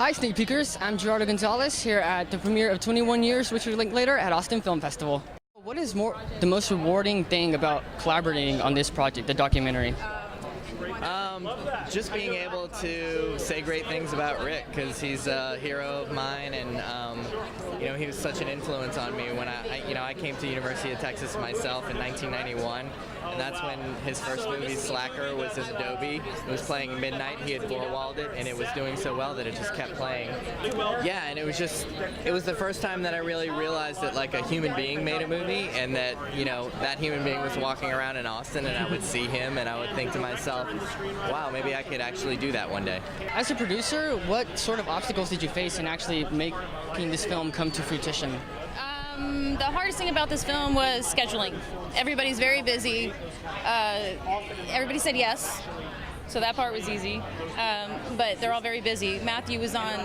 Hi, Sneak Peekers. I'm Gerardo Gonzalez here at the premiere of 21 Years Richard Linklater at Austin Film Festival. What is the most rewarding thing about collaborating on this project, the documentary? Just being able to say great things about Rick, because he's a hero of mine, and he was such an influence on me when I came to University of Texas myself in 1991, and that's when his first movie Slacker was in Adobe. It was playing midnight. He had floor-walled it, and it was doing so well that it just kept playing. Yeah, and it was the first time that I really realized that like a human being made a movie, and that that human being was walking around in Austin, and I would see him, and I would think to myself, wow, maybe I could actually do that one day. As a producer, what sort of obstacles did you face in actually making this film come to fruition? The hardest thing about this film was scheduling. Everybody's very busy. Everybody said yes, so that part was easy. But they're all very busy. Matthew was on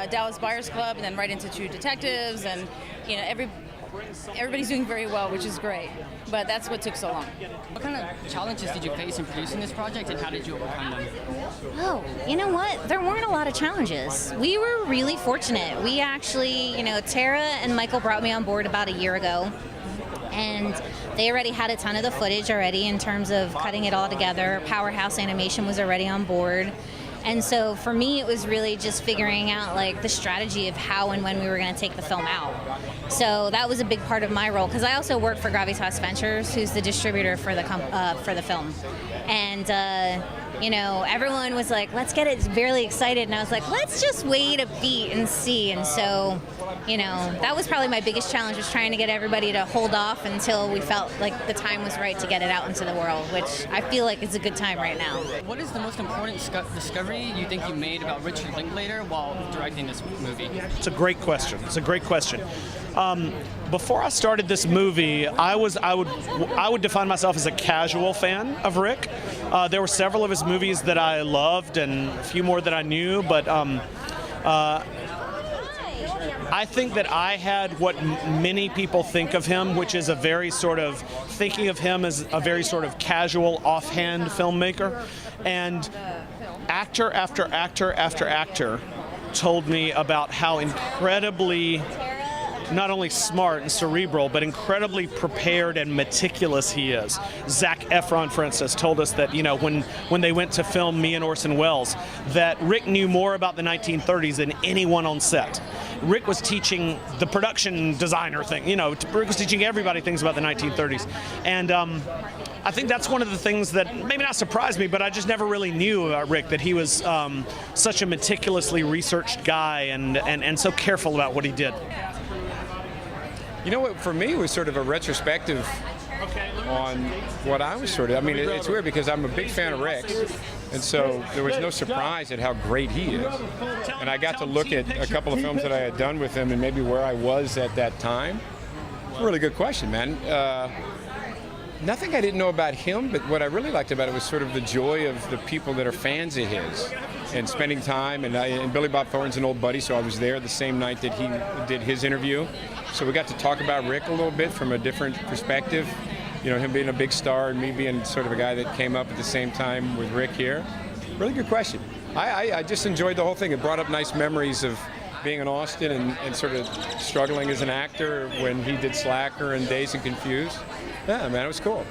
Dallas Buyers Club and then right into True Detectives, and everybody's doing very well, which is great. But that's what took so long. What kind of challenges did you face in producing this project, and how did you overcome them? Oh, you know what? There weren't a lot of challenges. We were really fortunate. We actually, Tara and Michael brought me on board about a year ago, and they already had a ton of the footage already in terms of cutting it all together. Powerhouse Animation was already on board. And so for me, it was really just figuring out like the strategy of how and when we were going to take the film out. So that was a big part of my role, because I also work for Gravitas Ventures, who's the distributor for the film. And everyone was like, let's get it really excited. And I was like, let's just wait a beat and see. And so, that was probably my biggest challenge, was trying to get everybody to hold off until we felt like the time was right to get it out into the world, which I feel like is a good time right now. What is the most important discovery you think you made about Richard Linklater while directing this movie? It's a great question. Before I started this movie, I would define myself as a casual fan of Rick. There were several of his movies that I loved and a few more that I knew, but I think that I had what many people think of him, which is thinking of him as a very sort of casual, offhand filmmaker. And actor after actor after actor told me about how incredibly not only smart and cerebral, but incredibly prepared and meticulous he is. Zac Efron, for instance, told us that when they went to film Me and Orson Welles, that Rick knew more about the 1930s than anyone on set. Rick was teaching the production designer thing. Rick was teaching everybody things about the 1930s, and I think that's one of the things that maybe not surprised me, but I just never really knew about Rick, that he was such a meticulously researched guy and so careful about what he did. You know what, for me, it was sort of a retrospective on what I was it's weird because I'm a big fan of Rick's, and so there was no surprise at how great he is. And I got to look at a couple of films that I had done with him and maybe where I was at that time. It's a really good question, man. Nothing I didn't know about him, but what I really liked about it was sort of the joy of the people that are fans of his and spending time. And Billy Bob Thornton's an old buddy, so I was there the same night that he did his interview. So we got to talk about Rick a little bit from a different perspective. Him being a big star and me being sort of a guy that came up at the same time with Rick here. Really good question. I just enjoyed the whole thing. It brought up nice memories of being in Austin and sort of struggling as an actor when he did Slacker and Dazed and Confused. Yeah, man, it was cool.